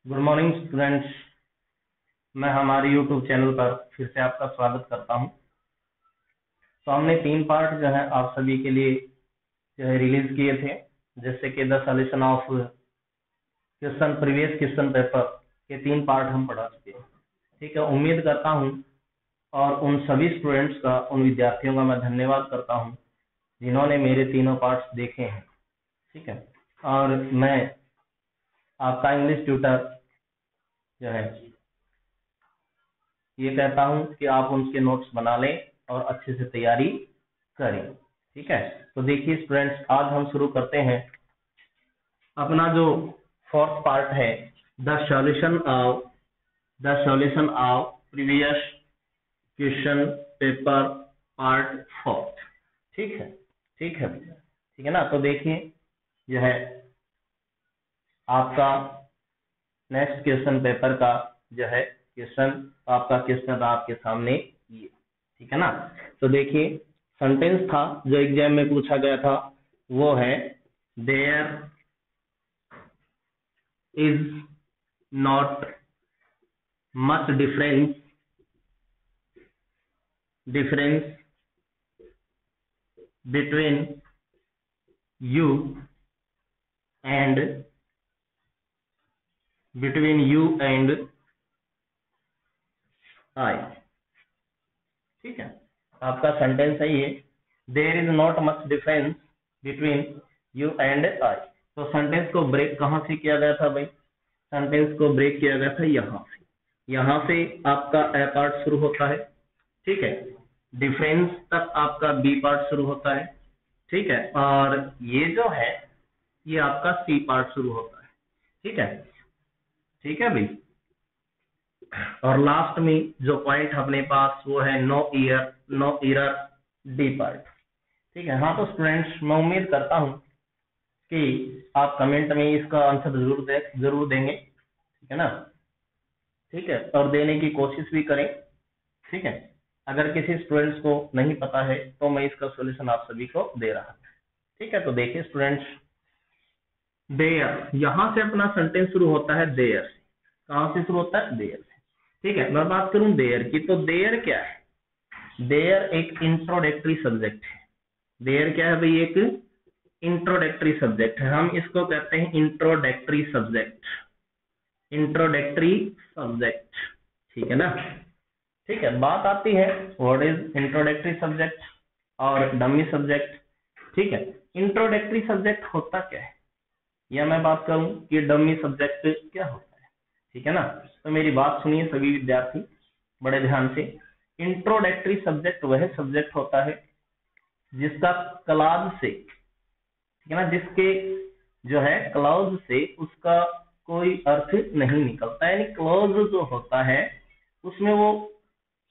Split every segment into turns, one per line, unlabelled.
Good morning students. मैं हमारे YouTube channel पर फिर से आपका स्वागत करता हूं। तो हमने 3 पार्ट जो है आप सभी के लिए जो है रिलीज किए थे, जैसे कि the solution of question previous question paper के 3 पार्ट हम पढ़ा चुके हैं। ठीक है, उम्मीद करता हूं और उन सभी स्टूडेंट्स का, उन विद्यार्थियों का मैं धन्यवाद करता हूं जिन्होंने मेरे तीनों पार्ट्स देखे हैं। ठीक है, और मैं आपका इंग्लिश ट्यूटर जो है ये कहता हूं कि आप उनके नोट्स बना लें और अच्छे से तैयारी करें। ठीक है, तो देखिए स्टूडेंट्स, आज हम शुरू करते हैं अपना जो 4th पार्ट है, the solution of previous question paper part 4। ठीक है, ठीक है ना। तो देखिए यह है आपका नेक्स्ट क्वेश्चन पेपर का जो है क्वेश्चन, आपका क्वेश्चन आपके सामने ये। ठीक है ना। तो देखिए सेंटेंस था जो एग्जाम में पूछा गया था, वो है there is not much difference between you and I. ठीक है, आपका सेंटेंस है ये, there is not much difference between you and I. तो सेंटेंस को ब्रेक कहां से किया गया था भाई? सेंटेंस को ब्रेक किया गया था यहां से आपका ए पार्ट शुरू होता है। ठीक है, डिफरेंस तक आपका बी पार्ट शुरू होता है। ठीक है, और ये जो है ये आपका सी पार्ट शुरू होता है। ठीक है, ठीक है भाई। और लास्ट में जो पॉइंट अपने पास वो है नो एरर डी पार्ट। ठीक है, हाँ तो स्टूडेंट्स, मैं उम्मीद करता हूं कि आप कमेंट में इसका आंसर जरूर देंगे। ठीक है ना। ठीक है, और देने की कोशिश भी करें। ठीक है, अगर किसी स्टूडेंट्स को नहीं पता है तो मैं इसका सॉल्यूशन आप सभी को दे रहा हूं। ठीक है, तो देखिए स्टूडेंट्स, देयर, यहां से अपना सेंटेंस शुरू होता है देयर से। कहां से शुरू होता है? देयर से। ठीक है, मैं बात करूं देयर की, तो देयर क्या है? देयर एक इंट्रोडक्टरी सब्जेक्ट है। देयर क्या है भाई? एक इंट्रोडक्टरी सब्जेक्ट है। हम इसको कहते हैं इंट्रोडक्टरी सब्जेक्ट। ठीक है ना। ठीक है, बात आती है व्हाट इज इंट्रोडक्टरी सब्जेक्ट और डमी सब्जेक्ट। ठीक है, इंट्रोडक्टरी सब्जेक्ट होता क्या है, या मैं बात करूं कि डमी सब्जेक्ट क्या होता है। ठीक है ना। तो मेरी बात सुनिए सभी विद्यार्थी बड़े ध्यान से। इंट्रोडक्टरी सब्जेक्ट वह सब्जेक्ट होता है जिसका क्लॉज से, ठीक है ना, जिसके जो है क्लॉज से उसका कोई अर्थ नहीं निकलता, यानी क्लॉज जो होता है उसमें वो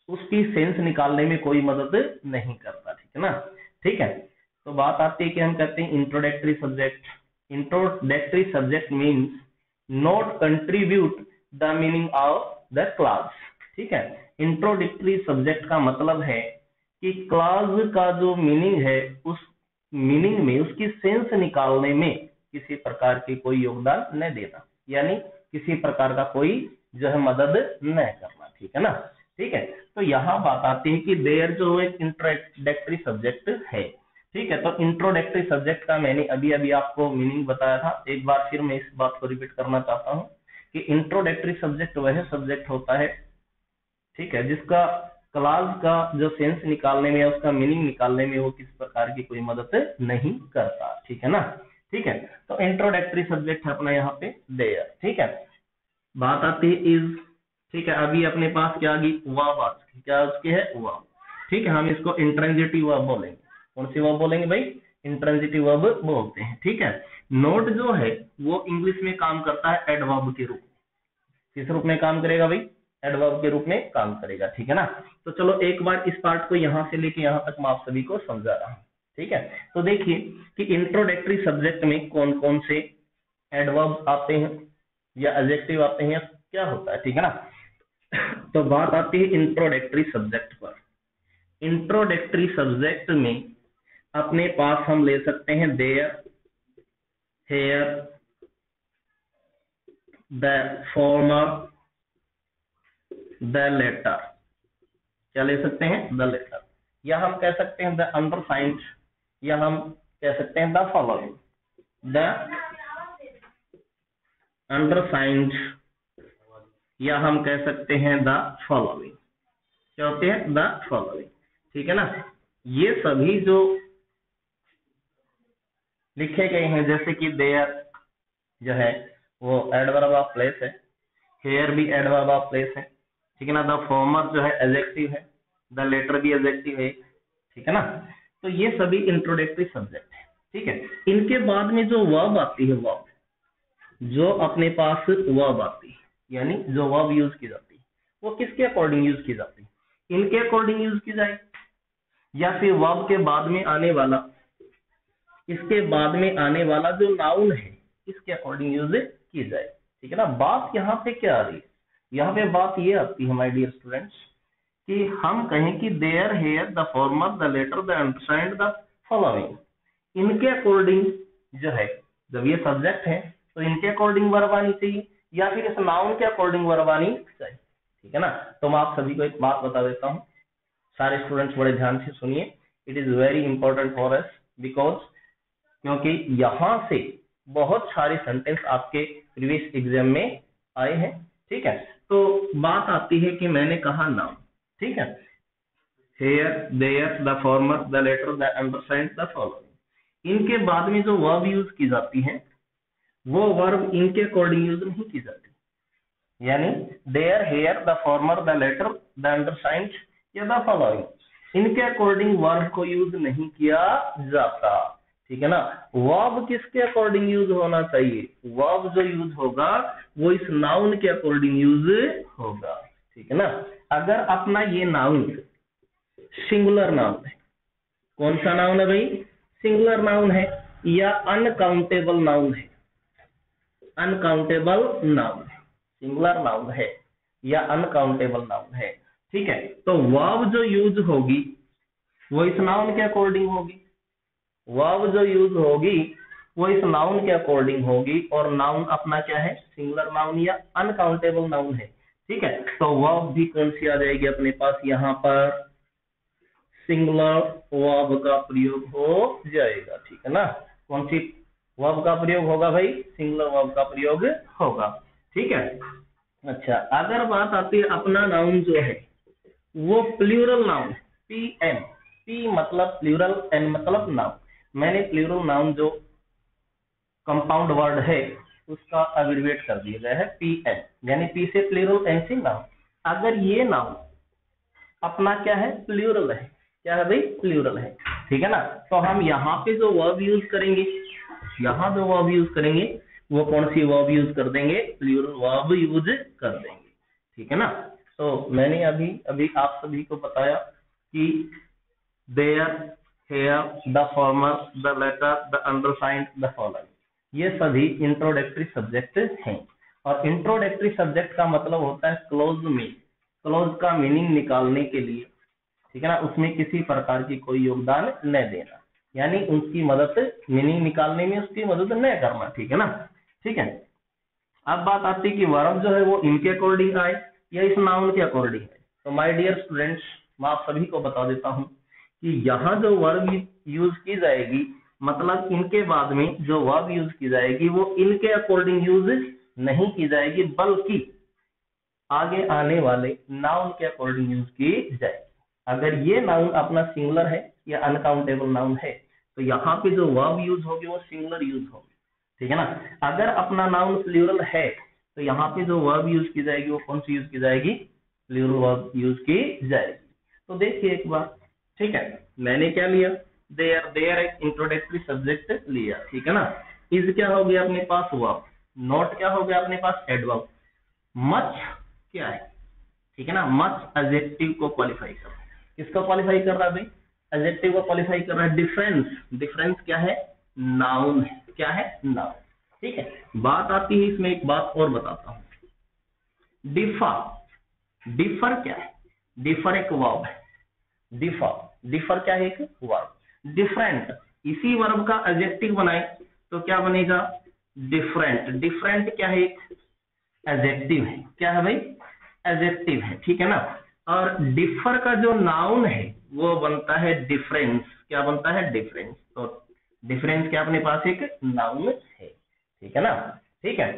उसकी सेंस निकालने में कोई मदद नहीं करता। ठीक है ना। ठीक है, तो बात आती है कि हम कहते हैं introductory subject. Introductory subject means not contribute the meaning of the clause. ठीक है, इंट्रोडक्टरी सब्जेक्ट का मतलब है कि क्लॉज का जो मीनिंग है उस मीनिंग में उसकी सेंस निकालने में किसी प्रकार की कोई योगदान न देना, यानी किसी प्रकार का कोई जो है मदद न करना। ठीक है ना। ठीक है, तो यहाँ बात आती है कि देयर जो एक इंट्रोडक्टरी सब्जेक्ट है। ठीक है, तो इंट्रोडक्टरी सब्जेक्ट का मैंने अभी आपको मीनिंग बताया था। एक बार फिर मैं इस बात को रिपीट करना चाहता हूँ कि इंट्रोडक्टरी सब्जेक्ट वह सब्जेक्ट होता है, ठीक है, जिसका क्लॉज का जो सेंस निकालने में या उसका मीनिंग निकालने में वो किस प्रकार की कोई मदद नहीं करता। ठीक है ना। ठीक है, तो इंट्रोडक्टरी सब्जेक्ट है अपना यहाँ पे देयर। ठीक है, बात आती है इज। ठीक है, अभी अपने पास क्या आ गई? वर्ब आ चुकी। क्या उसकी है? वर्ब। ठीक है, हम इसको इंट्रांजिटिव वर्ब बोलेंगे। कौन सी वर्ब बोलेंगे भाई? इंट्रांजिटिव वर्ब बोलते हैं। ठीक है, नोट जो है वो इंग्लिश में काम करता है एडवर्ब के रूप में। किस रूप में काम करेगा भाई? एडवर्ब के रूप में काम करेगा। ठीक है ना। तो चलो एक बार इस पार्ट को यहां से लेके यहां तक मैं आप सभी को समझा रहा हूं। ठीक है, तो देखिए कि इंट्रोडक्टरी सब्जेक्ट में कौन कौन से एडवर्ब आते हैं या एडजेक्टिव आते हैं, क्या होता है। ठीक है ना। तो बात आती है इंट्रोडक्टरी सब्जेक्ट पर। इंट्रोडक्टरी सब्जेक्ट में अपने पास हम ले सकते हैं there, here, the former, the latter, क्या ले सकते हैं, द लेटर, या हम कह सकते हैं द अंडरसाइंड, या हम कह सकते हैं द फॉलोइंग, द अंडरसाइंड, या हम कह सकते हैं द फॉलोइंग, क्या होते हैं, द फॉलोइंग, ठीक है ना। ये सभी जो लिखे गए हैं, जैसे कि देयर जो है वो एडवर्ब ऑफ प्लेस है, हेयर भी एडवर्ब ऑफ प्लेस है, ठीक है ना। द फॉर्मर जो है एडजेक्टिव है, द लेटर भी एडजेक्टिव है, ठीक है ना। तो ये सभी इंट्रोडक्टरी सब्जेक्ट है, ठीक है। इनके बाद में जो वर्ब आती है, वर्ब जो अपने पास वर्ब आती है, यानी जो वर्ब यूज की जाती है, वो किसके अकॉर्डिंग यूज की जाती है, इनके अकॉर्डिंग यूज की जाए, या फिर वर्ब के बाद में आने वाला, इसके बाद में आने वाला जो नाउन है इसके अकॉर्डिंग यूज की जाए, ठीक है ना। बात यहाँ पे क्या आ रही है, यहाँ पे बात ये आती है माय डियर स्टूडेंट्स कि हम कहें कि there, here, the former, the latter, the understand, the following, इनके अकॉर्डिंग जो है, जब ये सब्जेक्ट है तो इनके अकॉर्डिंग वर्ब आनी चाहिए, या फिर इस नाउन के अकॉर्डिंग वर्ब आनी चाहिए, ठीक है ना। तो मैं आप सभी को एक बात बता देता हूँ, सारे स्टूडेंट्स बड़े ध्यान से सुनिए, it is very important for us, because क्योंकि यहाँ से बहुत सारे सेंटेंस आपके प्रीवियस एग्जाम में आए हैं, ठीक है। तो बात आती है कि मैंने कहा नाउन, ठीक है, here, there, the former, the latter, the understand, the following, इनके बाद में जो वर्ब यूज की जाती है वो वर्ब इनके अकॉर्डिंग यूज नहीं की जाती, यानी there, here, the former, the latter, the understand या द फॉलोइंग, इनके अकॉर्डिंग वर्ब को यूज नहीं किया जाता, ठीक है ना। वर्ब किसके अकॉर्डिंग यूज होना चाहिए, वर्ब जो यूज होगा वो इस नाउन के अकॉर्डिंग यूज होगा, ठीक है ना। अगर अपना ये नाउन सिंगुलर नाउन है, कौन सा नाउन है भाई, सिंगुलर नाउन है, या अनकाउंटेबल नाउन है, अनकाउंटेबल नाउन है, सिंगुलर नाउन है या अनकाउंटेबल नाउन है, ठीक है। तो वर्ब जो यूज होगी वो इस नाउन के अकॉर्डिंग होगी, वर्ब जो यूज होगी वो इस नाउन के अकॉर्डिंग होगी, और नाउन अपना क्या है, सिंगुलर नाउन या अनकाउंटेबल नाउन है, ठीक है। तो वर्ब भी कौन सी आ जाएगी अपने पास, यहाँ पर सिंगुलर वर्ब का प्रयोग हो जाएगा, ठीक है ना। कौन सी वर्ब का प्रयोग होगा भाई, सिंगुलर वर्ब का प्रयोग होगा, ठीक है। अच्छा, अगर बात आती है अपना नाउन जो है वो plural noun, P N, P मतलब प्लूरल, एन मतलब नाउन, मैंने प्लूरल नाउन जो कंपाउंड वर्ड है उसका एब्रिविएट कर दिया गया है पी एन, यानी पी से प्लूरल, एन से नाउन। अगर ये नाउन अपना क्या है, प्लूरल है, क्या है भाई, प्लूरल है, ठीक है ना। तो हम यहाँ पे जो वर्ब यूज करेंगे, यहाँ जो वर्ब यूज करेंगे वो कौन सी वर्ब यूज कर देंगे, प्लूरल वर्ब यूज कर देंगे, ठीक है ना। तो मैंने अभी अभी आप सभी को बताया कि there, here, the former, the latter, the undersigned, the following, ये सभी इंट्रोडक्टरी सब्जेक्ट हैं, और इंट्रोडक्टरी सब्जेक्ट का मतलब होता है क्लोज में, क्लोज का मीनिंग निकालने के लिए, ठीक है ना, उसमें किसी प्रकार की कोई योगदान न देना, यानी उसकी मदद, मीनिंग निकालने में उसकी मदद न करना, ठीक है ना, ठीक है। अब बात आती है कि वर्ब जो है वो इनके अकॉर्डिंग आए या इस नाउन के अकॉर्डिंग है। तो माय डियर स्टूडेंट्स, मैं आप सभी को बता देता हूं कि यहाँ जो वर्ब यूज की जाएगी, मतलब इनके बाद में जो वर्ब यूज की जाएगी वो इनके अकॉर्डिंग यूज नहीं की जाएगी, बल्कि आगे आने वाले नाउन के अकॉर्डिंग यूज की जाएगी। अगर ये नाउन अपना सिंगुलर है या अनकाउंटेबल नाउन है तो यहाँ पे जो वर्ब यूज होगी वो सिंगुलर यूज होगी, ठीक है ना। अगर अपना नाउन प्लूरल है तो यहाँ पे जो वर्ब यूज की जाएगी वो कौन सी यूज की जाएगी, प्लूरल वर्ब यूज की जाएगी। तो देखिए एक बार, ठीक है, मैंने क्या लिया, देयर, देयर एक इंट्रोडक्टरी सब्जेक्ट लिया, ठीक है ना। इज क्या हो गया अपने पास, वर्ब, नॉट क्या हो गया अपने पास, एडवर्ब, मच क्या है, ठीक है ना, मच एडजेक्टिव को क्वालिफाई कर रहा है, किसको क्वालिफाई कर रहा है भाई, एडजेक्टिव को क्वालिफाई कर रहा है। डिफरेंस, डिफरेंस क्या है, नाउन है, क्या है, नाउन, ठीक है। बात आती है इसमें एक बात और बताता हूं, डिफर, डिफर क्या है, डिफर एक वर्ब है, डिफर, डिफर क्या है, एक वर्ब। डिफरेंट, इसी वर्ब का एडजेक्टिव बनाए तो क्या बनेगा, डिफरेंट, डिफरेंट क्या है, एक एडजेक्टिव है। क्या है भाई? एडजेक्टिव है, ठीक है ना। और डिफर का जो नाउन है वो बनता है डिफरेंस। क्या बनता है? डिफरेंस। तो डिफरेंस क्या अपने पास एक नाउन है, ठीक है ना। ठीक है,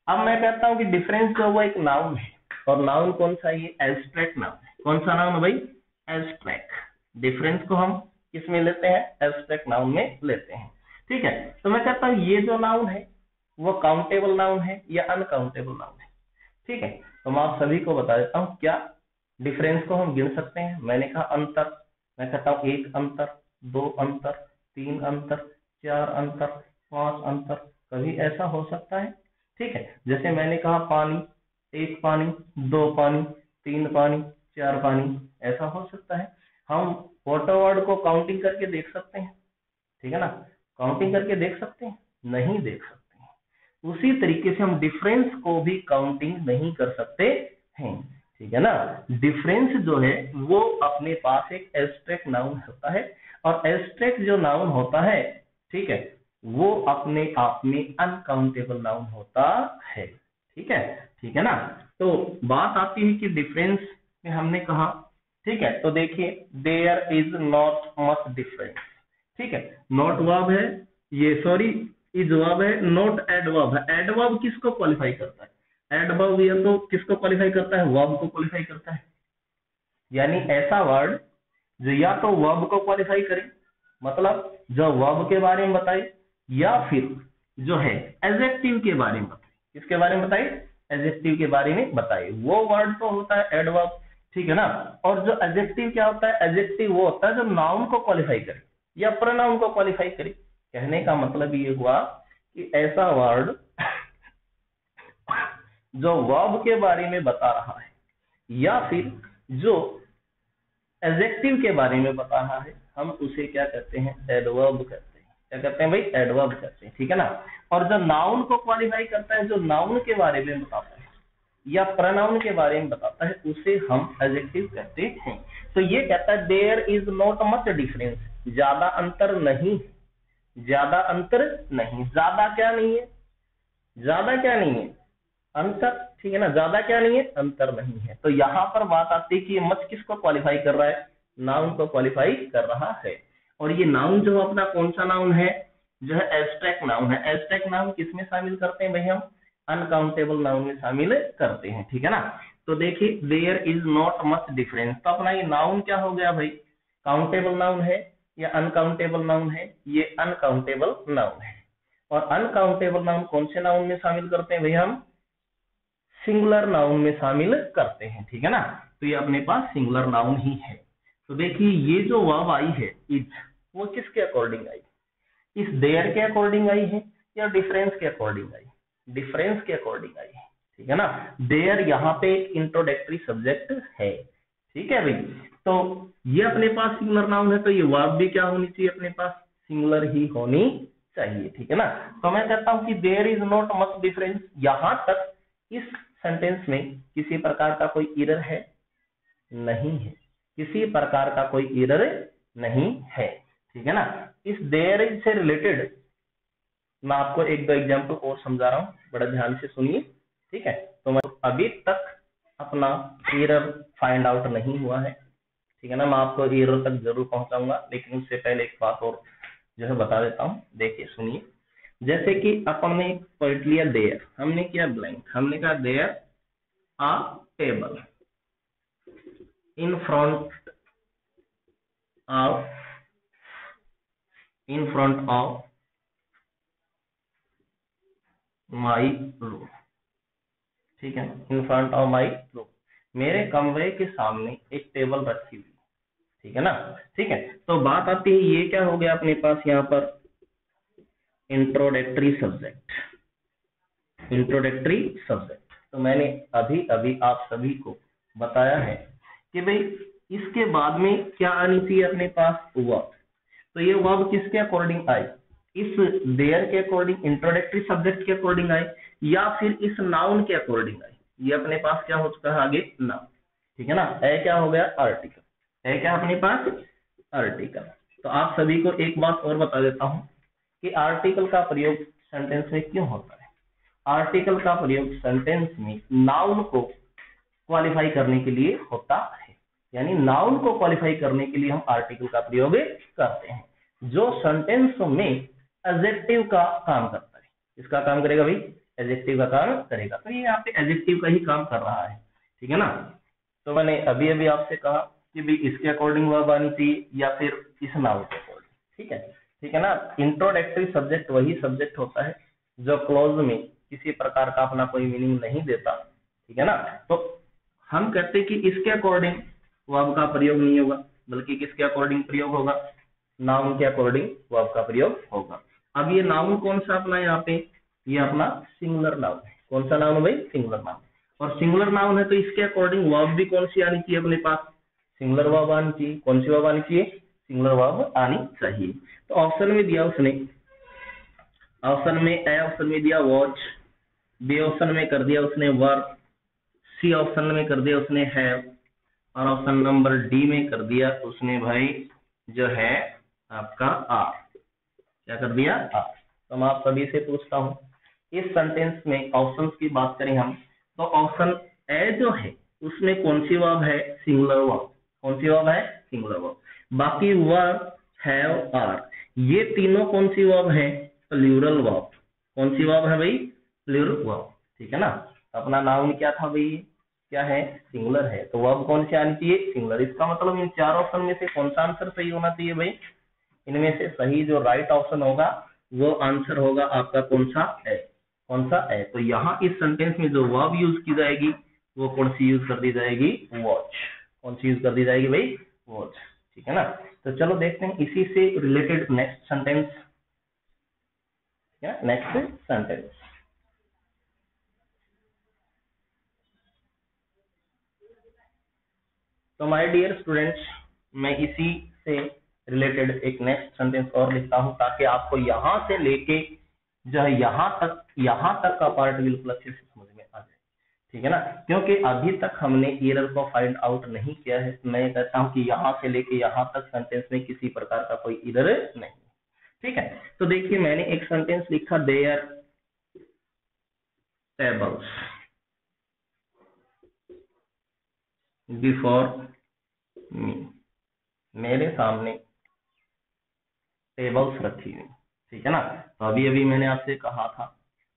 अब मैं कहता हूं कि डिफरेंस जो वो एक नाउन है, और नाउन कौन सा? ये एब्स्ट्रैक्ट नाउन है। कौन सा नाउन है भाई? एब्स्ट्रैक्ट। डिफरेंस को हम किस में लेते हैं? एब्स्ट्रैक्ट नाउन में लेते हैं, ठीक है। तो मैं कहता हूं ये जो नाउन है वो काउंटेबल नाउन है या अनकाउंटेबल नाउन है, ठीक है। तो मैं आप सभी को बता देता हूं, क्या डिफरेंस को हम गिन सकते हैं? मैंने कहा अंतर, मैं कहता हूं 1 अंतर, 2 अंतर, 3 अंतर, 4 अंतर, 5 अंतर, कभी ऐसा हो सकता है, ठीक है। जैसे मैंने कहा पानी, 1 पानी, 2 पानी, 3 पानी, 4 पानी, ऐसा हो सकता है। हम वॉटर वर्ड को काउंटिंग करके देख सकते हैं, ठीक है ना। काउंटिंग करके देख सकते हैं? नहीं देख सकते हैं। उसी तरीके से हम डिफरेंस को भी काउंटिंग नहीं कर सकते हैं, ठीक है ना। डिफरेंस जो है वो अपने पास एक एब्स्ट्रैक्ट नाउन होता है, और एब्स्ट्रैक्ट जो नाउन होता है, ठीक है, वो अपने आप में अनकाउंटेबल नाउन होता है, ठीक है ना। तो बात आती है कि डिफरेंस में हमने कहा, ठीक है। तो देखिए, there is not much difference, ठीक है। नॉट वर्ब है ये, सॉरी इज वर्ब है, नॉट एडवर्ब है। एडवर्ब किसको क्वालिफाई करता है? एडवर्ब ये तो किसको क्वालिफाई करता है? वर्ब को क्वालिफाई करता है। यानी ऐसा वर्ड जो या तो वर्ब को क्वालिफाई करे, मतलब जो वर्ब के बारे में बताए, या फिर जो है एडजेक्टिव के बारे में बताए। किसके बारे में बताए? एडजेक्टिव के बारे में बताए। वो वर्ड तो होता है एडवर्ब, ठीक है ना। और जो एडजेक्टिव क्या होता है? एडजेक्टिव वो होता है जो नाउन को क्वालिफाई करे या प्रोनाउन को क्वालिफाई करे। कहने का मतलब ये हुआ कि ऐसा वर्ड जो वर्ब के बारे में बता रहा है या फिर जो एडजेक्टिव के बारे में बता रहा है, हम उसे क्या कहते हैं? एडवर्ब कहते हैं। क्या कहते हैं भाई? एडवर्ब कहते हैं, ठीक है ना। और जो नाउन को क्वालिफाई करता है, जो नाउन के बारे में बताता है या प्रोनाउन के बारे में बताता है, उसे हम एडजेक्टिव कहते हैं। तो ये कहता है there is not much difference, ज्यादा अंतर नहीं, ज्यादा अंतर नहीं। ज्यादा क्या नहीं है? ज्यादा क्या नहीं है? अंतर, ठीक है ना। ज्यादा क्या नहीं है? अंतर नहीं है। तो यहां पर बात आती है कि मच किसको क्वालिफाई कर रहा है? नाउन को क्वालिफाई कर रहा है। और ये नाउन जो अपना कौन सा नाउन है? जो है एब्स्ट्रैक्ट नाउन है। एब्स्ट्रैक्ट नाउन किस में शामिल करते हैं भाई? हम अनकाउंटेबल नाउन में शामिल करते हैं, ठीक है ना। तो देखिए, there is not much difference, तो अपना ये नाउन क्या हो गया भाई? काउंटेबल नाउन है या अनकाउंटेबल नाउन है? ये अनकाउंटेबल नाउन है। और अनकाउंटेबल नाउन कौन से नाउन में शामिल करते हैं भाई? हम सिंगुलर नाउन में शामिल करते हैं, ठीक है ना। तो ये अपने पास सिंगुलर नाउन ही है। तो देखिए, ये जो वर्ब आई है इज, वो किसके अकॉर्डिंग आई? इस देयर के अकॉर्डिंग आई है या डिफरेंस के अकॉर्डिंग आई? डिफरेंस के अकॉर्डिंग आई है, ठीक है ना। देयर यहाँ पे एक इंट्रोडक्टरी सब्जेक्ट है, ठीक है भाई। तो ये अपने पास सिंगुलर नाउन है, तो ये वर्ब भी क्या होनी चाहिए? अपने पास सिंगुलर ही होनी चाहिए, ठीक है ना। तो मैं कहता हूं कि there is not much difference. यहां तक इस सेंटेंस में किसी प्रकार का कोई एरर है? नहीं है, किसी प्रकार का कोई एरर नहीं है, ठीक है ना। इस देयर इज से रिलेटेड मैं आपको 1-2 एग्जाम्पल और समझा रहा हूं, बड़ा ध्यान से सुनिए, ठीक है। तो मैं अभी तक अपना एरर फाइंड आउट नहीं हुआ है, ठीक है ना। मैं आपको एरर तक जरूर पहुंचाऊंगा, लेकिन उससे पहले एक बात और जो है बता देता हूं। देखिए सुनिए, जैसे कि अपन ने पॉइंट लिया देयर, हमने किया ब्लैंक, हमने कहा there a table in front of my room, ठीक है। In front of my room, मेरे कमरे के सामने एक टेबल रखी हुई, ठीक है ना। ठीक है, तो बात आती है, ये क्या हो गया अपने पास यहाँ पर? Introductory subject, introductory subject. तो मैंने अभी अभी आप सभी को बताया है कि भाई इसके बाद में क्या आनी चाहिए अपने पास? वर्ब। तो ये वर्ब किसके अकॉर्डिंग आई? इस देयर के अकॉर्डिंग, इंट्रोडक्टरी सब्जेक्ट के अकॉर्डिंग आई, या फिर इस नाउन के अकॉर्डिंग आई? ये अपने पास क्या हो चुका है आगे? नाउन, ठीक है ना। ए क्या हो गया? आर्टिकल। है क्या अपने पास? आर्टिकल। तो आप सभी को एक बात और बता देता हूं कि आर्टिकल का प्रयोग सेंटेंस में क्यों होता है। आर्टिकल का प्रयोग सेंटेंस में नाउन को क्वालिफाई करने के लिए होता है, यानी नाउन को क्वालिफाई करने के लिए हम आर्टिकल का प्रयोग करते हैं, जो सेंटेंस में एडजेक्टिव का काम करता है। इसका काम करेगा भाई, एडजेक्टिव का काम करेगा। तो ये यहाँ पे एडजेक्टिव का ही काम कर रहा है, ठीक है ना। तो मैंने अभी अभी आपसे कहा कि भाई इसके अकॉर्डिंग वर्ब आनी चाहिए या फिर इस नाउन के अकॉर्डिंग, ठीक है ना। इंट्रोडक्टरी सब्जेक्ट वही सब्जेक्ट होता है जो क्लोज में किसी प्रकार का अपना कोई मीनिंग नहीं देता, ठीक है ना। तो हम कहते हैं कि इसके अकॉर्डिंग वर्ब का प्रयोग नहीं होगा, बल्कि किसके अकॉर्डिंग प्रयोग होगा, नाउन के अकॉर्डिंग वर्ब का प्रयोग होगा। अब ये नाउन कौन सा अपना यहाँ पे, ये अपना सिंगुलर नाउन है। कौन सा नाउन है भाई, सिंगुलर नाउन। और सिंगुलर नाउन है तो इसके अकॉर्डिंग वर्ब भी कौन सी आनी चाहिए अपने पास, सिंगुलर वर्ब आनी चाहिए। कौन सी वर्ब आनी चाहिए, सिंगुलर वर्ब आनी चाहिए। तो ऑप्शन में दिया उसने, ऑप्शन में ए ऑप्शन में दिया वॉच, बी ऑप्शन में कर दिया उसने वर्ब, सी ऑप्शन में कर दिया उसने हैव, और ऑप्शन नंबर डी में कर दिया उसने भाई जो है आपका आर। क्या कर दिया, आर। तो मैं आप सभी से पूछता हूं, इस सेंटेंस में ऑप्शंस की बात करें हम, तो ऑप्शन ए जो है उसमें कौन सी वर्ब है, सिंगुलर वर्ब। कौन सी वर्ब है, सिंगुलर वर्ब। बाकी वर्ब, हैव, आर, ये तीनों कौन सी वर्ब है, प्लूरल वर्ब। कौन सी वर्ब है भाई, प्लूरल वर्ब, ठीक है ना। अपना नाउन क्या था भाई, क्या है, सिंगुलर है, तो वर्ब कौन सी आनी चाहिए, सिंगुलर। इसका मतलब इन चार ऑप्शन में से कौन सा आंसर सही होना चाहिए भाई, इनमें से सही जो राइट ऑप्शन होगा वो आंसर होगा आपका कौन सा है, कौन सा है। तो यहाँ इस सेंटेंस में जो वर्ब यूज की जाएगी वो कौन सी यूज कर दी जाएगी, वॉच। कौन सी यूज कर दी जाएगी भाई, वॉच, ठीक है ना। तो चलो देखते हैं इसी से related next sentence, next sentence. तो माय डियर स्टूडेंट्स, मैं इसी से रिलेटेड एक नेक्स्ट सेंटेंस और लिखता हूं ताकि आपको यहां से लेके जो है यहां तक का पार्ट बिल्कुल अच्छे से समझ में आ जाए, ठीक है ना। क्योंकि अभी तक हमने एरर को फाइंड आउट नहीं किया है। मैं कहता हूं कि यहां से लेके यहां तक सेंटेंस में किसी प्रकार का कोई एरर नहीं, ठीक है। तो देखिए मैंने एक सेंटेंस लिखा, देयर टेबल्स बिफोर मी, मेरे सामने टेबल्स रखी हुई, ठीक है ना। तो अभी अभी मैंने आपसे कहा था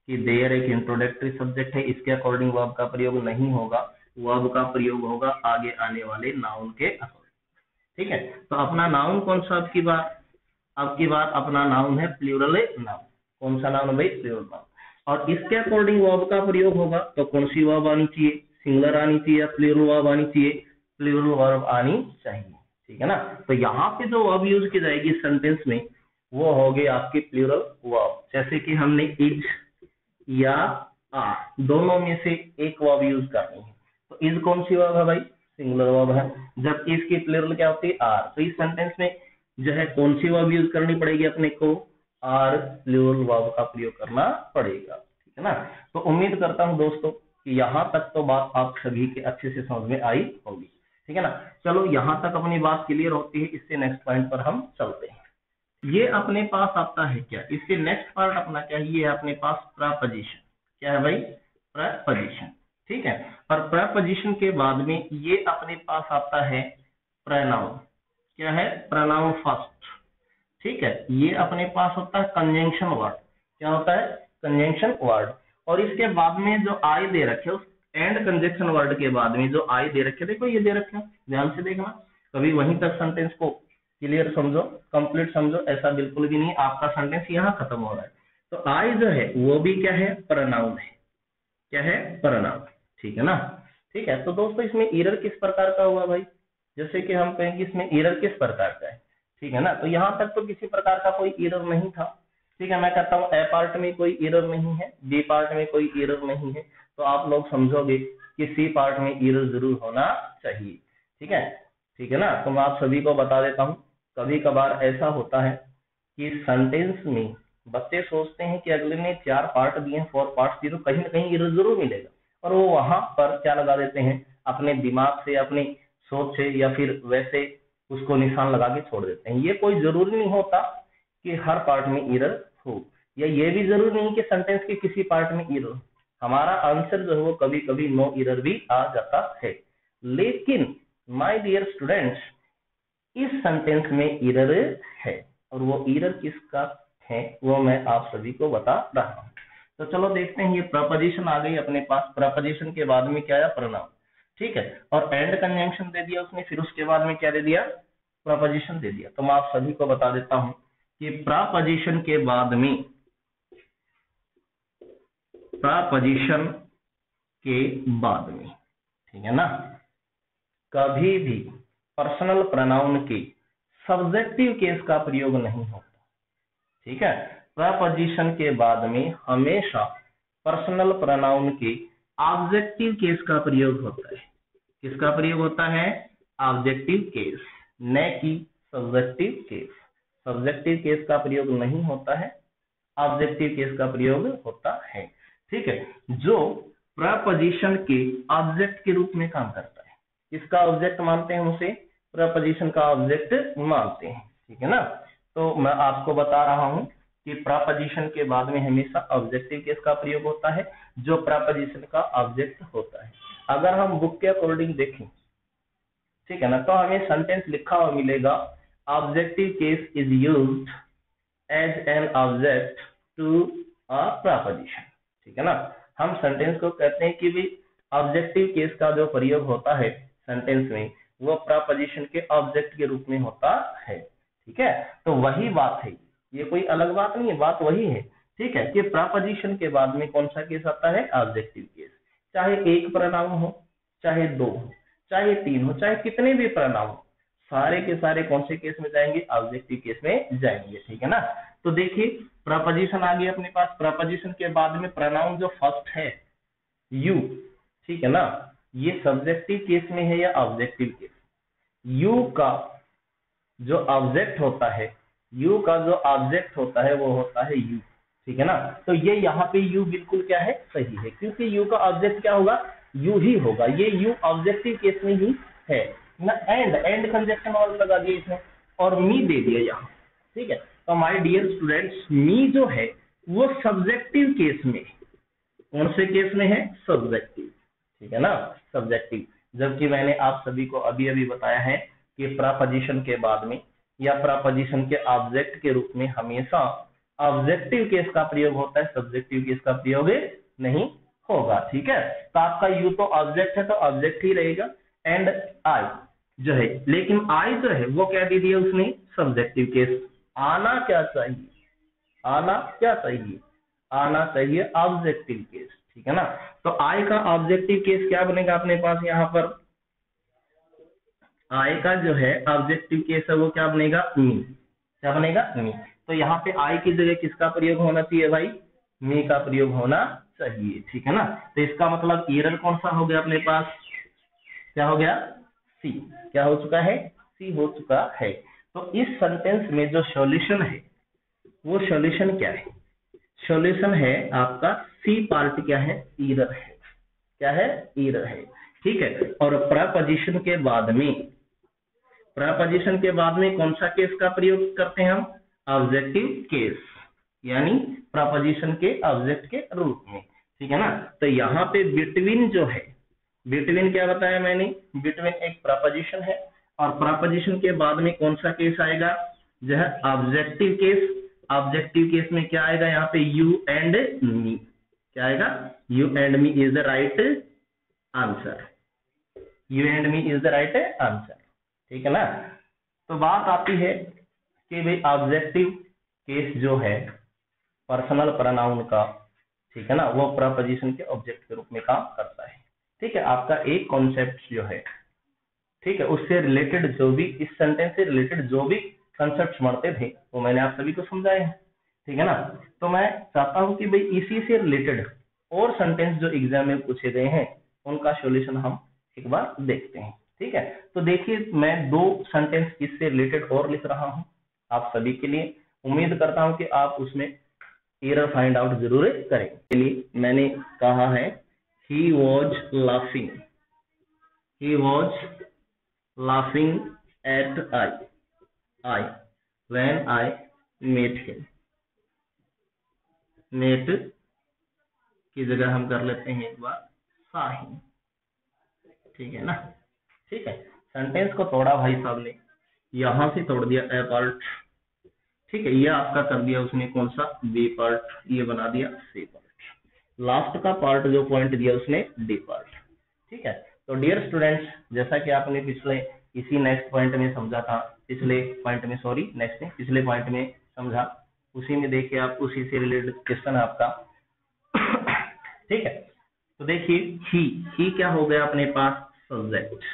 कि देयर एक इंट्रोडक्टरी सब्जेक्ट है, इसके अकॉर्डिंग वर्ब का प्रयोग नहीं होगा, वर्ब का प्रयोग होगा आगे आने वाले नाउन के अकॉर्डिंग, ठीक है। तो अपना नाउन कौन सा आपकी बात अपना नाउन है प्लूरल नाउन। कौन सा नाउन है भाई, प्लूरल नाउन। और इसके अकॉर्डिंग वर्ब का प्रयोग होगा तो कौन सी वर्ब आनी चाहिए, सिंगुलर आनी चाहिए या प्लूरल वर्ब आनी चाहिए, प्लूरल वर्ब आनी चाहिए, ठीक है ना। तो यहाँ पे जो वर्ब यूज की जाएगी सेंटेंस में वो होगी आपकी प्लूरल वर्ब। जैसे कि हमने इज या आर दोनों में से एक वर्ब यूज करनी है, तो इज कौन सी वर्ब है भाई, सिंगुलर वर्ब है, जबकि इसकी प्लूरल क्या होती है, आर। तो इस सेंटेंस में जो है कौन सी वर्ब यूज करनी पड़ेगी अपने को, आर प्लूरल वर्ब का प्रयोग करना पड़ेगा, ठीक है ना। तो उम्मीद करता हूं दोस्तों कि यहाँ तक तो बात आप सभी के अच्छे से समझ में आई होगी, ठीक है ना। चलो यहाँ तक अपनी बात क्लियर होती है, इससे नेक्स्ट पॉइंट पर हम चलते हैं। ये अपने पास आता है क्या, इससे नेक्स्ट पार्ट अपना क्या है, ये अपने पास प्रपोजिशन। क्या है भाई, प्रपोजिशन, ठीक है। और प्रपोजिशन के बाद में ये अपने पास आता है प्रोनाउन। क्या है, प्रोनाउन फर्स्ट, ठीक है। ये अपने पास होता है कंजंक्शन वर्ड। क्या होता है, कंजंक्शन वर्ड। और इसके बाद में जो आई दे रखे उस एंड कंजंक्शन वर्ड के बाद में जो आई दे रखे, देखो ये दे रखे, ध्यान से देखना, कभी वहीं तक सेंटेंस को क्लियर समझो, कंप्लीट समझो, ऐसा बिल्कुल भी नहीं आपका सेंटेंस यहाँ खत्म हो रहा है। तो आई जो है वो भी क्या है, प्रोनाउन है। क्या है, प्रोनाउन, ठीक है ना। ठीक है, तो दोस्तों इसमें एरर किस प्रकार का हुआ भाई, जैसे कि हम कहेंगे इसमें एरर किस प्रकार का है, ठीक है ना। तो यहाँ तक तो किसी प्रकार का कोई एरर नहीं था, ठीक है। मैं कहता हूँ ए पार्ट में कोई एरर नहीं है, बी पार्ट में कोई एरर नहीं है, तो आप लोग समझोगे कि सी पार्ट में एरर जरूर होना चाहिए, ठीक है, ठीक है ना। तो मैं आप सभी को बता देता हूँ, कभी कभार ऐसा होता है कि सेंटेंस में बच्चे सोचते हैं कि अगले ने 4 पार्ट दिए, 4 पार्ट्स दिए, तो कहीं ना कहीं एरर जरूर मिलेगा, और वो वहां पर क्या लगा देते हैं, अपने दिमाग से, अपनी सोच से, या फिर वैसे उसको निशान लगा के छोड़ देते हैं। ये कोई जरूरी नहीं होता कि हर पार्ट में एरर हो, या ये भी जरूरी नहीं कि सेंटेंस के किसी पार्ट में एरर, हमारा आंसर जो है वो कभी कभी नो एरर भी आ जाता है। लेकिन माय डियर स्टूडेंट्स, इस सेंटेंस में एरर है, और वो एरर किसका है वो मैं आप सभी को बता रहा हूं। तो चलो देखते हैं, ये प्रपोजिशन आ गई अपने पास, प्रपोजिशन के बाद में क्या आया, प्रोनाउन, ठीक है, और एंड कंजंक्शन दे दिया उसने, फिर उसके बाद में क्या दे दिया, प्रपोजिशन दे दिया। तो मैं आप सभी को बता देता हूं कि प्रपोजिशन के बाद में, प्रपोजिशन के बाद में, ठीक है ना, कभी भी पर्सनल प्रोनाउन के सब्जेक्टिव केस का प्रयोग नहीं होता, ठीक है। प्रपोजिशन के बाद में हमेशा पर्सनल प्रोनाउन के ऑब्जेक्टिव केस का प्रयोग होता है। किसका प्रयोग होता है, ऑब्जेक्टिव केस, न कि सब्जेक्टिव केस। सब्जेक्टिव केस का प्रयोग नहीं होता है, ऑब्जेक्टिव केस का प्रयोग होता है, ठीक है, जो प्रपोजिशन के ऑब्जेक्ट के रूप में काम करता है। किसका ऑब्जेक्ट मानते हैं उसे, प्रपोजिशन का ऑब्जेक्ट मानते हैं, ठीक है ना। तो मैं आपको बता रहा हूं कि प्रपोजिशन के बाद में हमेशा ऑब्जेक्टिव केस का प्रयोग होता है, जो प्रपोजिशन का ऑब्जेक्ट होता है। अगर हम बुक के अकॉर्डिंग देखें, ठीक है ना, तो हमें सेंटेंस लिखा हुआ मिलेगा, objective case is used as an object to a preposition, ठीक है ना। हम सेंटेंस को कहते हैं कि भाई ऑब्जेक्टिव केस का जो प्रयोग होता है सेंटेंस में, वो प्रपोजिशन के ऑब्जेक्ट के रूप में होता है, ठीक है। तो वही बात है, ये कोई अलग बात नहीं है, बात वही है, ठीक है, कि प्रपोजिशन के बाद में कौन सा केस आता है, ऑब्जेक्टिव केस। चाहे एक प्रोनाउन हो, चाहे दो हो, चाहे तीन हो, चाहे कितने भी प्रोनाउन हो, सारे के सारे कौन से केस में जाएंगे, ऑब्जेक्टिव केस में जाएंगे, ठीक है ना। तो देखिए प्रपोजिशन आ गई अपने पास, प्रपोजिशन के बाद में प्रोनाउन जो फर्स्ट है यू, ठीक है ना, ये सब्जेक्टिव केस में है या ऑब्जेक्टिव केस। यू का जो ऑब्जेक्ट होता है, यू का जो ऑब्जेक्ट होता है वो होता है यू, ठीक है ना। तो ये यहाँ पे यू बिल्कुल क्या है, सही है, क्योंकि यू का ऑब्जेक्ट क्या होगा, यू ही होगा, ये यू ऑब्जेक्टिव केस में ही है ना। एंड कंजक्शन वाला लगा दिया इसमें, और मी दे दिया यहाँ, ठीक है। तो माय डियर स्टूडेंट्स, मी जो है वो सब्जेक्टिव केस में, कौन से केस में है, सब्जेक्टिव, ठीक है ना, सब्जेक्टिव। जबकि मैंने आप सभी को अभी अभी बताया है कि प्रपोजिशन के बाद में या प्रपोजिशन के ऑब्जेक्ट के रूप में हमेशा ऑब्जेक्टिव केस का प्रयोग होता है, सब्जेक्टिव केस का प्रयोग नहीं होगा, ठीक है। तो आपका यू तो ऑब्जेक्ट है, तो ऑब्जेक्ट ही रहेगा, एंड आई जो है, लेकिन आई जो है वो क्या दे दिया उसने, सब्जेक्टिव केस। आना क्या चाहिए, आना क्या चाहिए, आना चाहिए ऑब्जेक्टिव केस, ठीक है ना। तो आई का ऑब्जेक्टिव केस क्या बनेगा अपने पास, यहाँ पर आई का जो है ऑब्जेक्टिव केस है वो क्या बनेगा, मी, क्या बनेगा, मी। तो यहाँ पे आई की जगह किसका प्रयोग होना चाहिए भाई, मी का प्रयोग होना चाहिए, ठीक है ना। तो इसका मतलब एरर कौन सा हो गया अपने पास, क्या हो गया, सी, क्या हो चुका है, सी हो चुका है। तो इस सेंटेंस में जो सॉल्यूशन है वो सॉल्यूशन क्या है, सॉल्यूशन है आपका सी पार्ट क्या है, एरर है, क्या है, एरर है, ठीक है। और प्रपोजिशन के बाद में, प्रपोजिशन के बाद में कौन सा केस का प्रयोग करते हैं हम, ऑब्जेक्टिव केस, यानी प्रपोजिशन के ऑब्जेक्ट के रूप में, ठीक है ना। तो यहाँ पे बिटवीन जो है, बिटवीन क्या बताया मैंने, बिटवीन एक प्रपोजिशन है, और प्रपोजिशन के बाद में कौन सा केस आएगा, जो है ऑब्जेक्टिव केस। ऑब्जेक्टिव केस में क्या आएगा, यहाँ पे यू एंड मी, क्या आएगा, you and me is the right answer, you and me is the right answer, ठीक है ना। तो बात आती है कि भाई ऑब्जेक्टिव केस जो है पर्सनल प्रोनाउन का, ठीक है ना, वो प्रपोजिशन के ऑब्जेक्ट के रूप में काम करता है, ठीक है। आपका एक कॉन्सेप्ट जो है, ठीक है, उससे रिलेटेड जो भी, इस सेंटेंस से रिलेटेड जो भी कंसेप्ट बढ़ते थे वो मैंने आप सभी को समझाए हैं, ठीक है ना। तो मैं चाहता हूं कि भाई इसी से रिलेटेड और सेंटेंस जो एग्जाम में पूछे गए हैं उनका सॉल्यूशन हम एक बार देखते हैं, ठीक है। तो देखिए मैं दो सेंटेंस इससे रिलेटेड और लिख रहा हूं आप सभी के लिए, उम्मीद करता हूं कि आप उसमें एरर फाइंड आउट जरूर करें। के लिए मैंने कहा है he was laughing, he was laughing at I when I met him, met की जगह हम कर लेते हैं एक बार साहिन, ठीक है ना। ठीक है, सेंटेंस को तोड़ा भाई साहब ने, यहां से तोड़ दिया ए पार्ट, ठीक है, ये आपका कर दिया उसने कौन सा बी पार्ट, ये बना दिया सी पार्ट, लास्ट का पार्ट जो पॉइंट दिया उसने डी पार्ट, ठीक है। तो डियर स्टूडेंट्स, जैसा कि आपने पिछले इसी नेक्स्ट पॉइंट में समझा था, पिछले पॉइंट में सॉरी नेक्स्ट में पिछले पॉइंट में समझा, उसी में देखिए आप, उसी से रिलेटेड क्वेश्चन है आपका। ठीक है, तो देखिए ही क्या हो गया अपने पास सब्जेक्ट,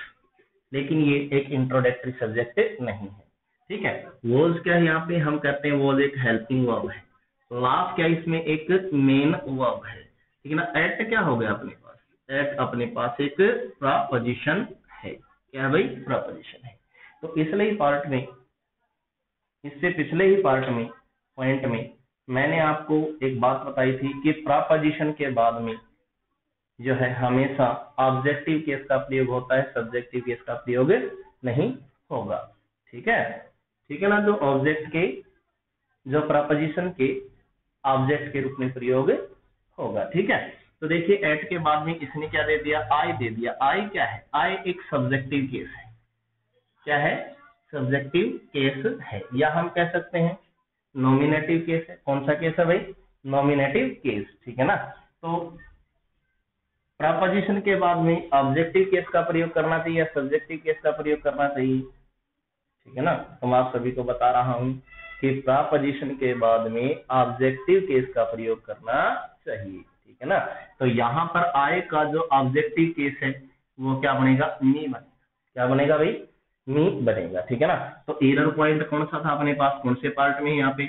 लेकिन ये एक इंट्रोडक्टरी सब्जेक्ट नहीं है, ठीक है। वॉज क्या है यहाँ पे हम कहते हैं, वॉज एक हेल्पिंग वर्ब है, लास्ट क्या इसमें एक मेन वर्ब है, ठीक है ना। एट क्या हो गया अपने पास, एट अपने पास एक प्रपोजिशन है, क्या भाई प्रपोजिशन है। तो इसलिए पार्ट में, इससे पिछले ही पार्ट में पॉइंट में मैंने आपको एक बात बताई थी कि प्रपोजिशन के बाद में जो है हमेशा ऑब्जेक्टिव केस का प्रयोग होता है, सब्जेक्टिव केस का प्रयोग नहीं होगा, ठीक है, ठीक है ना। जो ऑब्जेक्ट के, जो प्रपोजिशन के ऑब्जेक्ट के रूप में प्रयोग होगा, ठीक है। तो देखिए एट के बाद में इसने क्या दे दिया, आई दे दिया। आई क्या है, आई एक सब्जेक्टिव केस है, क्या है सब्जेक्टिव केस है, या हम कह सकते हैं नॉमिनेटिव केस है। कौन सा केस है भाई, नॉमिनेटिव केस, ठीक है ना। तो प्रपोजिशन के बाद में ऑब्जेक्टिव केस का प्रयोग करना चाहिए या सब्जेक्टिव केस का प्रयोग करना चाहिए, ठीक है ना। तो मैं आप सभी को बता रहा हूं कि प्रपोजिशन के बाद में ऑब्जेक्टिव केस का प्रयोग करना चाहिए, ठीक है ना। तो यहाँ पर आए का जो ऑब्जेक्टिव केस है वो क्या बनेगा, मी बनेगा, क्या बनेगा भाई, मी बनेगा, ठीक है ना। तो एरर पॉइंट कौन सा था अपने पास, कौन से पार्ट में, यहाँ पे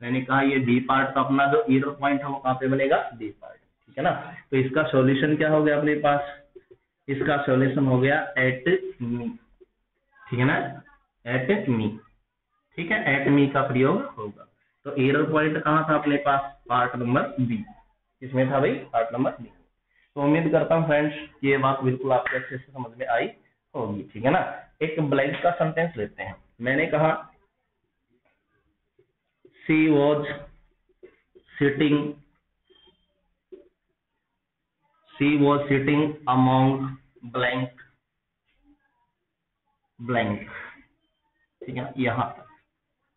मैंने कहा ये डी पार्ट, तो अपना जो एरर पॉइंट है वो कहाँ पे बनेगा, डी पार्ट, ठीक है ना। तो इसका सॉल्यूशन क्या हो गया अपने पास, इसका सॉल्यूशन हो गया एट मी, ठीक है ना, एट मी, ठीक है, एट मी का प्रयोग होगा। तो एरर पॉइंट कहाँ था अपने पास, पार्ट नंबर बी, इसमें था भाई पार्ट नंबर बी। तो उम्मीद करता हूँ फ्रेंड्स ये बात बिल्कुल आपके अच्छे से समझ में आई होगी, ठीक है ना। एक ब्लैंक का सेंटेंस लेते हैं, मैंने कहा she was sitting, she was sitting among blank, blank, ठीक है ना, यहाँ तक,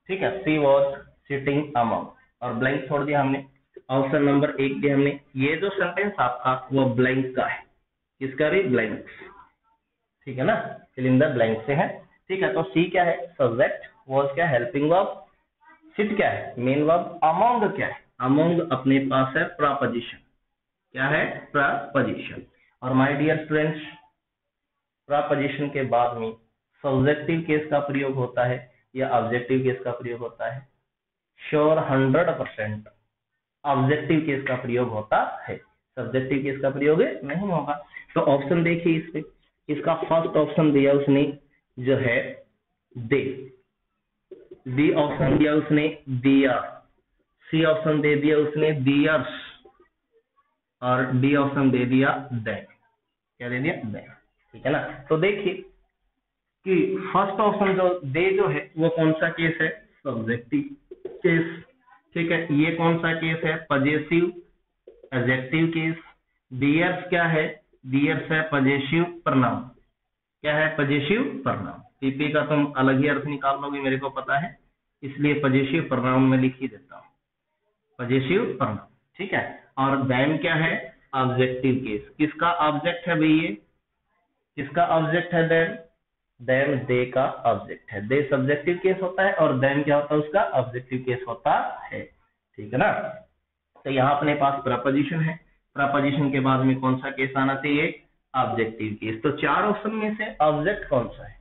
ठीक है। शी वॉज सिटिंग अमॉन्ग, और ब्लैंक छोड़ दिया हमने, ऑप्शन नंबर 1 दिया हमने। ये जो सेंटेंस आपका वो ब्लैंक का है, किसका भी, ब्लैंक, ठीक है ना, फिल इन द ब्लैंक से है, ठीक है। तो सी क्या है सब्जेक्ट, वॉज क्या हेल्पिंग वर्ब, सिट क्या है मेन वर्ब, अमॉन्ग क्या है, अमॉन्ग अपने पास है प्रपोजिशन, क्या है प्रपोजिशन। और माय डियर स्टूडेंट्स, प्रपोजिशन के बाद में सब्जेक्टिव केस का प्रयोग होता है या ऑब्जेक्टिव केस का प्रयोग होता है, श्योर 100% ऑब्जेक्टिव केस का प्रयोग होता है, सब्जेक्टिव केस का प्रयोग नहीं होगा। तो ऑप्शन देखिए इस पे, इसका फर्स्ट ऑप्शन दिया उसने जो है दे, बी ऑप्शन दिया उसने दिया, सी ऑप्शन दे दिया उसने दियर्स, और डी ऑप्शन दे दिया देन, क्या दे दिया देन, ठीक है ना। तो देखिए कि फर्स्ट ऑप्शन जो दे जो है वो कौन सा केस है, सब्जेक्टिव केस, ठीक है। ये कौन सा केस है, पजेसिव एडजेक्टिव केस। डियर्स क्या है, डियर्स है पजेसिव प्रनाउन, क्या है पजेसिव प्रनाउन, पीपी का तुम अलग ही अर्थ निकाल लोगे मेरे को पता है, इसलिए पजेसिव प्रनाउन में लिख ही देता हूँ, पजेसिव प्रनाउन, ठीक है। और देन क्या है ऑब्जेक्टिव केस, किसका ऑब्जेक्ट है भाई ये, किसका ऑब्जेक्ट है देन, देन दे का ऑब्जेक्ट है, दे सब्जेक्टिव केस होता है और देन क्या होता है उसका ऑब्जेक्टिव केस होता है, ठीक है ना। तो यहाँ अपने पास प्रपोजिशन है, प्रपोजिशन के बाद में कौन सा केस आना चाहिए, ऑब्जेक्टिव केस। तो 4 ऑप्शन में से ऑब्जेक्ट कौन सा है,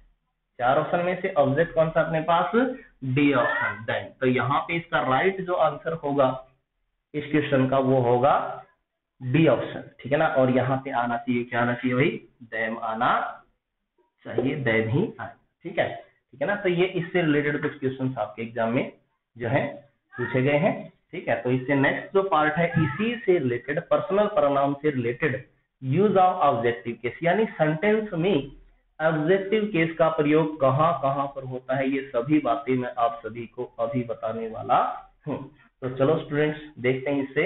4 ऑप्शन में से ऑब्जेक्ट कौन सा अपने पास, डी ऑप्शन देन। तो यहाँ पे इसका राइट जो आंसर होगा इस क्वेश्चन का वो होगा डी ऑप्शन, ठीक है ना। और यहाँ पे आना चाहिए, क्या आना चाहिए भाई, देम आना चाहिए, देम ही आना, ठीक है, ठीक है ना। तो ये इससे रिलेटेड कुछ क्वेश्चन आपके एग्जाम में जो है पूछे गए हैं, ठीक है। तो इससे नेक्स्ट जो पार्ट है इसी से रिलेटेड, पर्सनल प्रोनाउन से related use of objective case, यानी सेंटेंस में ऑब्जेक्टिव केस का प्रयोग कहां कहां पर होता है, ये सभी बातें मैं आप सभी को अभी बताने वाला हूं। तो चलो स्टूडेंट्स देखते हैं इससे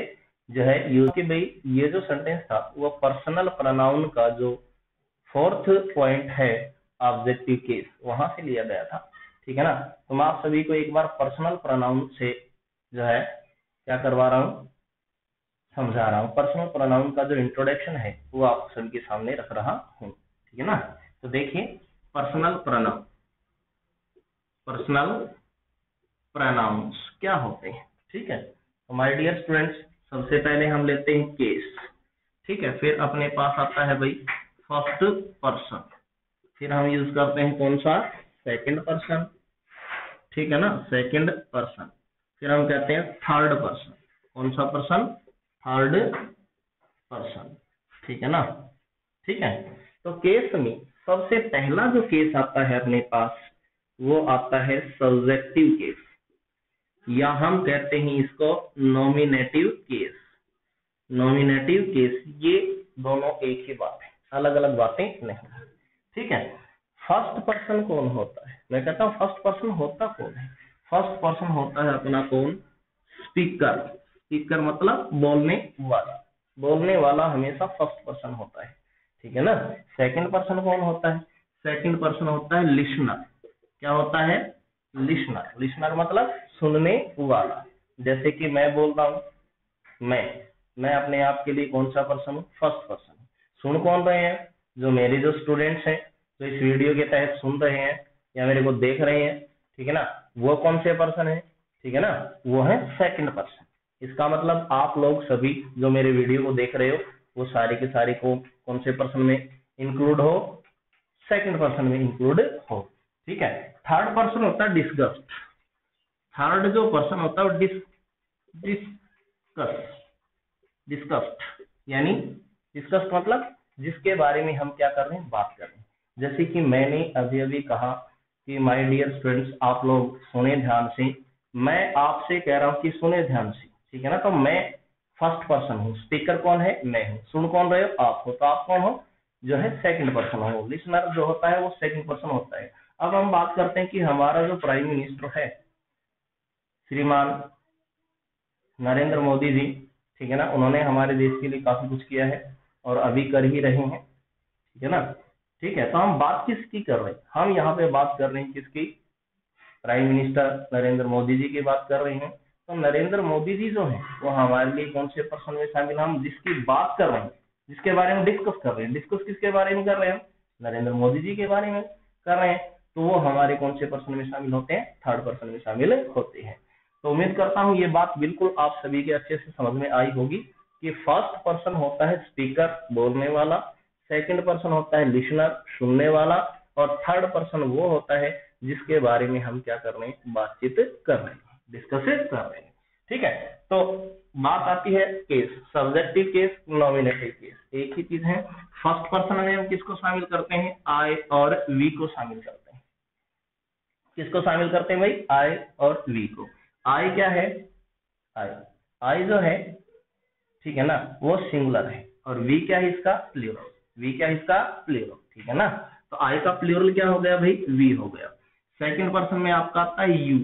जो है यूज कि भाई ये जो सेंटेंस था वो पर्सनल प्रोनाउन का जो फोर्थ पॉइंट है ऑब्जेक्टिव केस वहां से लिया गया था। ठीक है ना। तो मैं आप सभी को एक बार पर्सनल प्रोनाउन से जो है क्या करवा रहा हूँ, समझा रहा हूँ। पर्सनल प्रोनाउन का जो इंट्रोडक्शन है वो आप सभी के सामने रख रहा हूँ। ठीक है ना। तो देखिए पर्सनल प्रोनाउन, पर्सनल प्रोनाउंस क्या होते हैं। ठीक है। तो माय डियर स्टूडेंट्स सबसे पहले हम लेते हैं केस। ठीक है। फिर अपने पास आता है भाई फर्स्ट पर्सन, फिर हम यूज करते हैं कौन सा, सेकंड पर्सन। ठीक है ना, सेकंड पर्सन। फिर हम कहते हैं थर्ड पर्सन। कौन सा पर्सन, थर्ड पर्सन। ठीक है ना। ठीक है। तो केस में सबसे पहला जो केस आता है अपने पास वो आता है सब्जेक्टिव केस, या हम कहते हैं इसको नॉमिनेटिव केस। नॉमिनेटिव केस, ये दोनों एक ही बात है, अलग अलग बातें नहीं। ठीक है। फर्स्ट पर्सन कौन होता है, मैं कहता हूं फर्स्ट पर्सन होता कौन है। फर्स्ट पर्सन होता है अपना कौन, स्पीकर। स्पीकर मतलब बोलने वाला, बोलने वाला हमेशा फर्स्ट पर्सन होता है। ठीक है ना। सेकंड पर्सन कौन होता है, सेकंड पर्सन होता है लिसनर। क्या होता है, लिसनर। लिसनर मतलब सुनने वाला। जैसे कि मैं बोल रहा हूं, मैं अपने आप के लिए कौन सा पर्सन हूँ, फर्स्ट पर्सन। सुन कौन रहे हैं, जो मेरे जो स्टूडेंट्स हैं जो इस वीडियो के तहत सुन रहे हैं या मेरे को देख रहे हैं। ठीक है ना, वो कौन से पर्सन है, ठीक है ना, वो है सेकंड पर्सन। इसका मतलब आप लोग सभी जो मेरे वीडियो को देख रहे हो वो सारे के सारे को कौन से पर्सन में इंक्लूड हो, सेकंड पर्सन में इंक्लूड हो। ठीक है। थर्ड पर्सन होता है डिस्कस्ड। थर्ड जो पर्सन होता है वो डिस्कस्ड, यानी डिस्कस्ड मतलब जिसके बारे में हम क्या कर रहे हैं, बात कर रहे हैं। जैसे कि मैंने अभी अभी कहा कि माय डियर स्टूडेंट्स आप लोग सुने ध्यान से, मैं आपसे कह रहा हूं कि सुने ध्यान से। ठीक है ना। तो मैं फर्स्ट पर्सन हूँ, स्पीकर कौन है, मैं हूँ। सुन कौन रहे हो, आप हो। तो आप कौन हो, जो है सेकंड पर्सन हो। लिसनर जो होता है वो सेकंड पर्सन होता है। अब हम बात करते हैं कि हमारा जो प्राइम मिनिस्टर है श्रीमान नरेंद्र मोदी जी, ठीक है ना, उन्होंने हमारे देश के लिए काफी कुछ किया है और अभी कर ही रहे हैं। ठीक है ना। ठीक है। तो हम बात किसकी कर रहे हैं, हम यहाँ पे बात कर रहे हैं किसकी, प्राइम मिनिस्टर नरेंद्र मोदी जी की बात कर रहे हैं। तो नरेंद्र मोदी जी जो है वो हमारे लिए कौन से पर्सन में शामिल, हम जिसकी बात कर रहे हैं, जिसके बारे में डिस्कस कर रहे हैं, डिस्कस किसके बारे में कर रहे हैं, नरेंद्र मोदी जी के बारे में कर रहे हैं। तो वो हमारे कौन से पर्सन में शामिल होते हैं, थर्ड पर्सन में शामिल होते हैं। तो उम्मीद करता हूं ये बात बिल्कुल आप सभी के अच्छे से समझ में आई होगी कि फर्स्ट पर्सन होता है स्पीकर, बोलने वाला। सेकंड पर्सन होता है लिसनर, सुनने वाला। और थर्ड पर्सन वो होता है जिसके बारे में हम क्या कर रहे हैं, बातचीत कर रहे हैं, डिस्कस कर रहे हैं। ठीक है। तो बात आती है case, subjective case, nominative case, एक ही चीज है। फर्स्ट पर्सन में हम किसको शामिल करते हैं, आई और वी को शामिल करते हैं। किसको शामिल करते हैं भाई, आई और वी को। आई क्या है, आई, आई जो है, ठीक है ना, वो सिंगुलर है। और वी क्या है इसका, प्लूरल। वी क्या है इसका, प्लूरल। ठीक है ना। तो आई का प्लूरल क्या हो गया भाई, वी हो गया। सेकंड पर्सन में आपका आता है यू।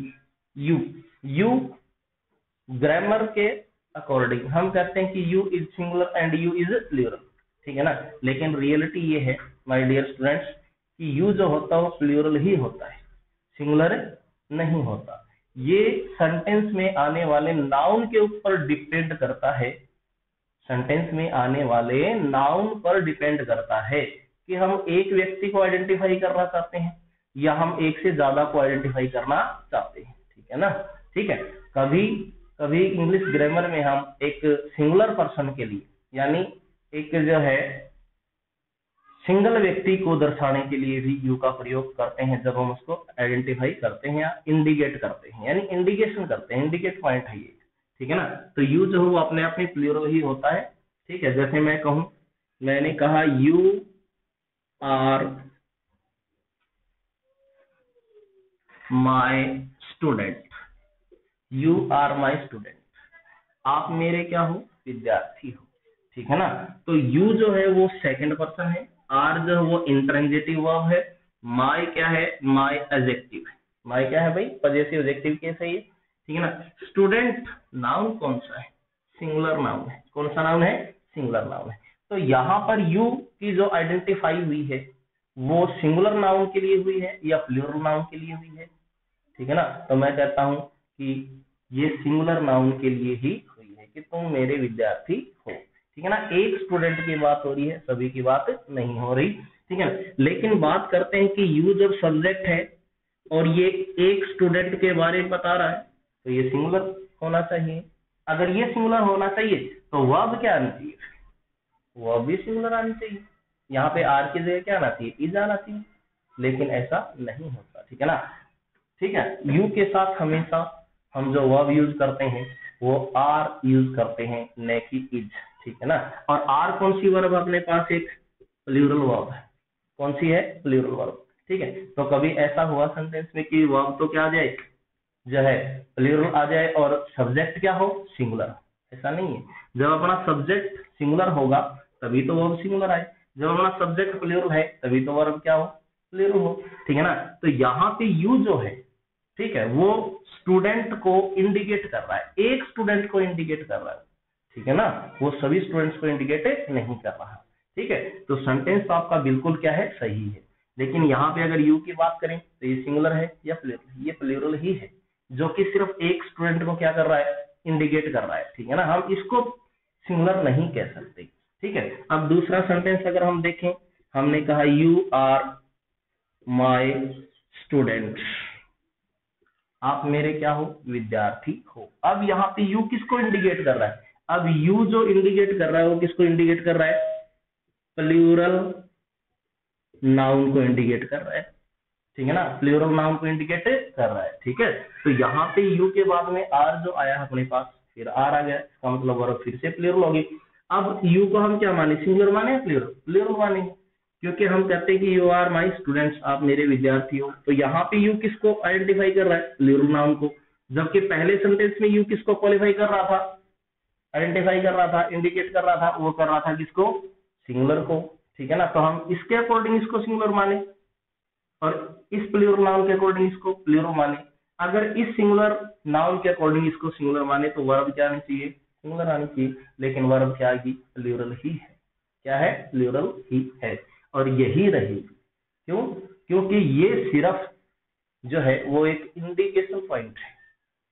यू ग्रामर के अकॉर्डिंग हम कहते हैं कि you is singular and you is plural. ठीक है ना। लेकिन रियलिटी ये है माय डियर स्टूडेंट्स कि यू जो होता है वो प्लूरल ही होता है, सिंगुलर नहीं होता। ये सेंटेंस में आने वाले नाउन के ऊपर डिपेंड करता है, सेंटेंस में आने वाले नाउन पर डिपेंड करता है कि हम एक व्यक्ति को आइडेंटिफाई करना चाहते हैं या हम एक से ज्यादा को आइडेंटिफाई करना चाहते हैं। ठीक है ना। ठीक है। कभी कभी इंग्लिश ग्रामर में हम एक सिंगुलर पर्सन के लिए, यानी एक जो है सिंगल व्यक्ति को दर्शाने के लिए भी यू का प्रयोग करते हैं जब हम उसको आइडेंटिफाई करते हैं या इंडिकेट करते हैं, यानी इंडिकेशन करते हैं, इंडिकेट पॉइंट है ये। ठीक है ना। तो यू जो है वो अपने आप में प्लूरल ही होता है। ठीक है। जैसे मैं कहूं, मैंने कहा you are my student, you are my student, आप मेरे क्या हो, विद्यार्थी हो। ठीक है ना। तो यू जो है वो सेकंड पर्सन है, आर जो है वो इंट्रांजिटिव वर्ब है, माई क्या है, माई एडजेक्टिव है। माई क्या है भाई, पजेसिव एडजेक्टिव केस है ये। ठीक है ना। स्टूडेंट नाउन कौन सा है, सिंगुलर नाउन है। कौन सा नाउन है, सिंगुलर नाउन है। तो यहाँ पर यू की जो आइडेंटिफाई हुई है वो सिंगुलर नाउन के लिए हुई है या प्लूरल नाउन के लिए हुई है, ठीक है ना। तो मैं कहता हूं कि ये सिंगुलर नाउन के लिए ही हुई है कि तुम मेरे विद्यार्थी हो, ठीक है ना। एक स्टूडेंट की बात हो रही है, सभी की बात नहीं हो रही, ठीक है ना। लेकिन बात करते हैं कि यू जब सब्जेक्ट है और ये एक स्टूडेंट के बारे में बता रहा है तो ये सिंगुलर होना चाहिए। अगर ये सिंगुलर होना चाहिए तो वर्ब क्या आनी चाहिए, वर्ब भी सिंगुलर आनी चाहिए। यहाँ पे आर की जगह क्या आना चाहिए, इज आना चाहिए, लेकिन ऐसा नहीं होता, ठीक है ना। ठीक है, यू के साथ हमेशा हम जो वर्ब यूज करते हैं वो आर यूज करते हैं, न कि इज, ठीक है ना। और आर कौन सी वर्ब अपने पास, एक प्लूरल वर्ब है। कौन सी है, प्लूरल वर्ब, ठीक है। तो कभी ऐसा हुआ सेंटेंस में कि वर्ब तो क्या आ जाए, जो है प्लूरल आ जाए और सब्जेक्ट क्या हो, सिंगुलर? ऐसा नहीं है। जब अपना सब्जेक्ट सिंगुलर होगा तभी तो वर्ब सिंगुलर आए, जब अपना सब्जेक्ट प्लूरल है तभी तो वर्ब क्या हो, प्लूरल हो, ठीक है ना। तो यहाँ पे यू जो है, ठीक है, वो स्टूडेंट को इंडिकेट कर रहा है, एक स्टूडेंट को इंडिकेट कर रहा है, ठीक है ना, वो सभी स्टूडेंट्स को इंडिकेट नहीं कर रहा, ठीक है। तो सेंटेंस तो आपका बिल्कुल क्या है, सही है। लेकिन यहाँ पे अगर यू की बात करें तो ये सिंगुलर है या प्लूरल, ये प्लूरल ही है, जो कि सिर्फ एक स्टूडेंट को क्या कर रहा है, इंडिकेट कर रहा है, ठीक है ना। हम इसको सिंगुलर नहीं कह सकते, ठीक है। अब दूसरा सेंटेंस अगर हम देखें, हमने कहा यू आर माय स्टूडेंट, आप मेरे क्या हो, विद्यार्थी हो। अब यहाँ पे यू किसको इंडिकेट कर रहा है, अब यू जो इंडिकेट कर रहा है वो किसको इंडिकेट कर रहा है, प्लूरल नाउन को इंडिकेट कर रहा है, ठीक है ना, प्लूरल नाउन को इंडिकेट कर रहा है, ठीक है। तो यहाँ पे यू के बाद में आर जो आया अपने पास, फिर आर आ गया, इसका मतलब वर्ब फिर से प्लूरल होगी। अब यू को हम क्या माने, सिंगुलर माने या प्लूरल, प्लूरल माने, क्योंकि हम कहते हैं कि यू आर माई स्टूडेंट्स, आप मेरे विद्यार्थी हो। तो यहाँ पे यू किसको आइडेंटिफाई कर रहा है, प्लूरल नाउन को, जबकि पहले सेंटेंस में यू किसको क्वालिफाई कर रहा था, आइडेंटिफाई कर रहा था, इंडिकेट कर रहा था, वो कर रहा था किसको, सिंगुलर को, ठीक है ना। तो हम इसके अकॉर्डिंग इसको सिंगुलर माने और इस प्लूरल नाउन के अकॉर्डिंग इसको प्लूरल माने। अगर इस सिंगुलर नाउन के अकॉर्डिंग इसको सिंगुलर माने तो वर्ब क्या आनी चाहिए, सिंगुलर आनी चाहिए, लेकिन वर्ब क्या आएगी, प्लूरल ही है। क्या है, प्लूरल ही है, और यही रहेगी। क्यों, क्योंकि ये सिर्फ जो है वो एक इंडिकेशन पॉइंट है,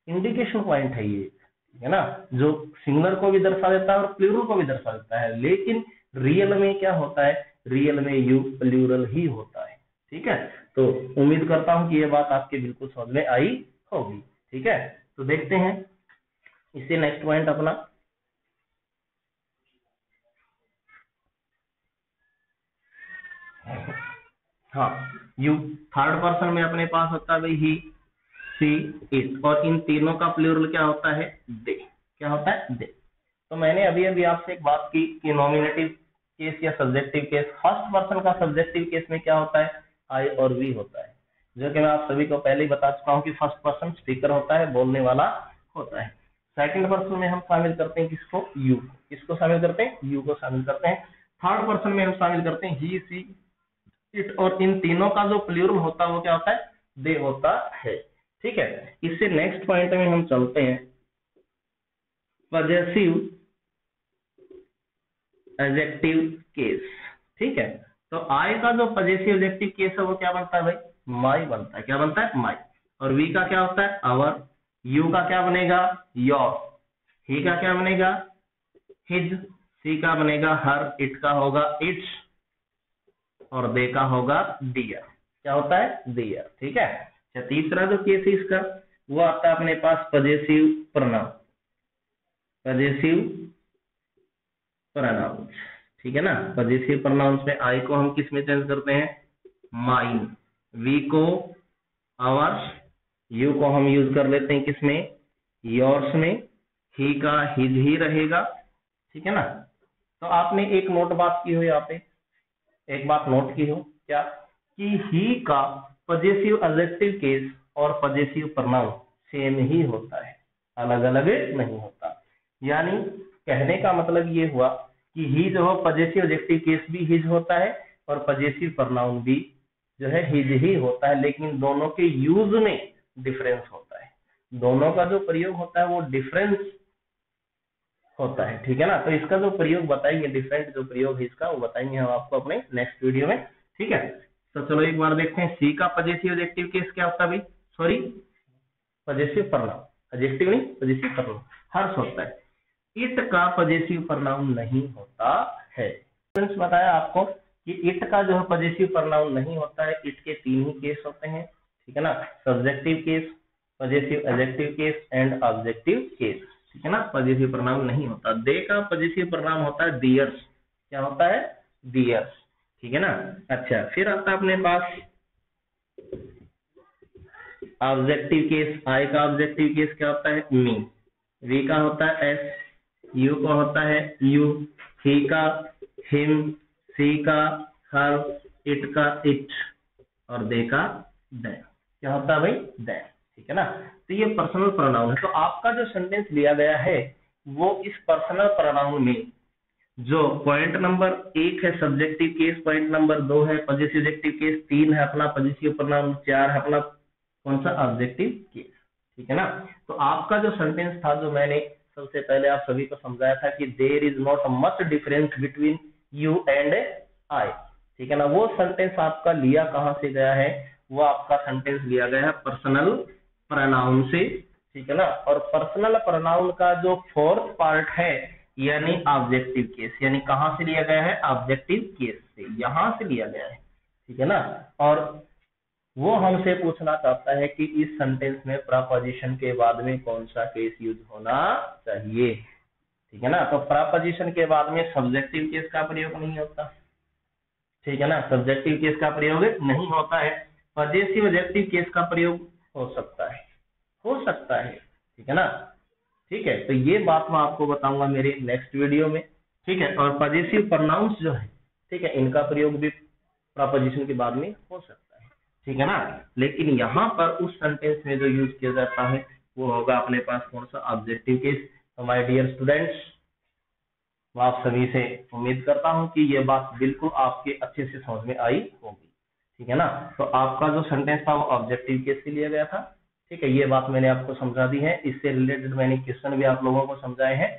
इंडिकेशन पॉइंट है ये, ठीक है ना, जो सिंगुलर को भी दर्शा देता है और प्लूरल को भी दर्शा देता है। लेकिन रियल में क्या होता है, रियल में यू प्लूरल ही होता है, ठीक है। तो उम्मीद करता हूं कि ये बात आपके बिल्कुल समझ में आई होगी, ठीक है। तो देखते हैं इससे नेक्स्ट पॉइंट अपना, हाँ, यू थर्ड पर्सन में अपने पास होता है भाई ही, सी, इट, और इन तीनों का प्लूरल क्या होता है, दे। क्या होता है, दे। तो मैंने अभी अभी आपसे एक बात की कि नॉमिनेटिव केस या सब्जेक्टिव केस, फर्स्ट पर्सन का सब्जेक्टिव केस में क्या होता है, आई और वी होता है, जो कि मैं आप सभी को पहले ही बता चुका हूँ कि फर्स्ट पर्सन स्पीकर होता है, बोलने वाला होता है। सेकंड पर्सन में हम शामिल करते हैं किसको, यू। किसको शामिल करते हैं, यू को शामिल करते हैं। थर्ड पर्सन में हम शामिल करते हैं ही, सी, इट, और इन तीनों का जो प्लूरल होता है वो क्या होता है, दे होता है, ठीक है। इससे नेक्स्ट पॉइंट में हम चलते हैं, पजेसिव एडजेक्टिव केस, ठीक है। तो आई का जो पजेसिव एडजेक्टिव केस है वो क्या बनता है भाई, माई बनता है। क्या बनता है, माई। और वी का क्या होता है, आवर। यू का क्या बनेगा, योर। ही का क्या बनेगा, हिज। सी का बनेगा हर। इट का होगा इट्स, और दे का होगा डियर। क्या होता है, डियर, ठीक है। अच्छा, तीसरा जो केस है इसका वो आता है अपने पास पजेसिव प्रोनाउन, पजेसिव प्रोनाउन, ठीक है ना। पजेसिव प्रोनाउंस में आई को हम किस में चेंज करते हैं, माइन। वी को आवर्स। यू को हम यूज कर लेते हैं किसमें, योर्स में। ही का हिज ही रहेगा, ठीक है ना। तो आपने एक नोट बात की हो, यहाँ पे एक बात नोट की हो, क्या, कि ही का पजेसिव एडजेक्टिव केस और पजेसिव प्रोनाउन सेम ही होता है, अलग अलग नहीं होता। यानी कहने का मतलब ये हुआ कि ही जो है पजेसिव एडजेक्टिव केस भी हिज होता है और पजेसिव प्रोनाउन भी जो है हिज ही होता है, लेकिन दोनों के यूज में डिफरेंस होता है। दोनों का जो प्रयोग होता है वो डिफरेंस होता है, ठीक है ना। तो इसका जो प्रयोग बताएंगे, डिफरेंट जो प्रयोग है इसका, वो बताएंगे हम आपको अपने नेक्स्ट वीडियो में, ठीक है। तो चलो एक बार देखते हैं, सी का पजेसिव एडजेक्टिव केस क्या होता है भाई, सॉरी पजेसिव प्रनाउन, एडजेक्टिव नहीं पजेसिव प्रनाउन, हर्ष होता है। इट का पजेसिव प्रनाउन नहीं होता है। बताया आपको कि इट का जो है पजेसिव प्रनाउन नहीं होता है। इट के 3 ही केस होते हैं, ठीक है ना, subjective case, possessive adjective case and objective case, ठीक है ना। पजेसिव प्रनाउन नहीं होता। दे का पजेसिव प्रनाउन होता है डियर्स, क्या होता है, डियर्स, ठीक है ना। अच्छा, फिर आता है अपने पास ऑब्जेक्टिव केस। आई का ऑब्जेक्टिव केस क्या होता है, मी। वी का होता है एस, यू का होता है यू, ही का हिम, सी का हर, इट का इट और दे का दे, क्या होता है भाई, दे, ठीक है ना। तो ये पर्सनल प्रोनाउन है। तो आपका जो सेंटेंस लिया गया है वो इस पर्सनल प्रोनाउन में जो पॉइंट नंबर 1 है सब्जेक्टिव केस, पॉइंट नंबर 2 है पजेसिव एडजेक्टिव केस, 3 है अपना पजेसिव प्रोनाउन, 4 है अपना कौन सा, ऑब्जेक्टिव केस, ठीक है ना। तो आपका जो सेंटेंस था, जो मैंने सबसे पहले आप सभी को समझाया था कि there is not much difference between you and I, ठीक है ना, वो सेंटेंस आपका लिया कहां से गया है, वो आपका सेंटेंस लिया गया है पर्सनल प्रोनाउन से, ठीक है ना। और पर्सनल प्रोनाउन का जो फोर्थ पार्ट है यानी ऑब्जेक्टिव केस, यानी कहां से लिया गया है, ऑब्जेक्टिव केस से, यहां से लिया गया है, ठीक है ना। और वो हमसे पूछना चाहता है कि इस सेंटेंस में प्रपोजिशन के बाद में कौन सा केस यूज होना चाहिए, ठीक है ना। तो प्रपोजिशन के बाद में सब्जेक्टिव केस का प्रयोग नहीं होता, ठीक है ना, सब्जेक्टिव केस का प्रयोग नहीं होता है। पजेसिव एडजेक्टिव केस का प्रयोग हो सकता है, हो सकता है, ठीक है ना। ठीक है, तो ये बात मैं आपको बताऊंगा मेरे नेक्स्ट वीडियो में, ठीक है। और पजेसिव प्रोनाउंस जो है, ठीक है, इनका प्रयोग भी प्रपोजिशन के बाद में हो सकता है, ठीक है ना। लेकिन यहाँ पर उस सेंटेंस में जो यूज किया जाता है वो होगा अपने पास कौन सा, ऑब्जेक्टिव केस। तो माय डियर स्टूडेंट्स, मैं आप सभी से उम्मीद करता हूं कि ये बात बिल्कुल आपके अच्छे से समझ में आई होगी, ठीक है ना। तो आपका जो सेंटेंस था वो ऑब्जेक्टिव केस से लिया गया था, ठीक है, ये बात मैंने आपको समझा दी है। इससे रिलेटेड मैंने क्वेश्चन भी आप लोगों को समझाए हैं,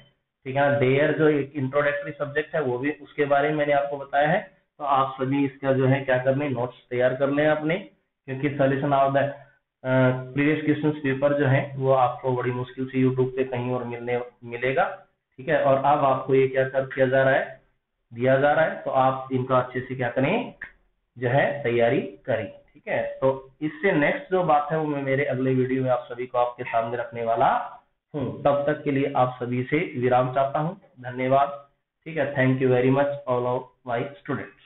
ठीक है ना। देयर जो एक इंट्रोडक्टरी सब्जेक्ट है वो भी, उसके बारे में मैंने आपको बताया है। तो आप सभी इसका जो है क्या कर लें, नोट्स तैयार कर लें अपने, क्योंकि solution of the previous question paper जो है वो आपको बड़ी मुश्किल से यूट्यूब पे कहीं और मिलेगा, ठीक है। और अब आपको ये क्या किया जा रहा है, दिया जा रहा है, तो आप इनका अच्छे से क्या करें, जो है तैयारी करें, ठीक है। तो इससे नेक्स्ट जो बात है वो मैं मेरे अगले वीडियो में आप सभी को आपके सामने रखने वाला हूं। तब तक के लिए आप सभी से विराम चाहता हूं, धन्यवाद, ठीक है। Thank you very much all of my students.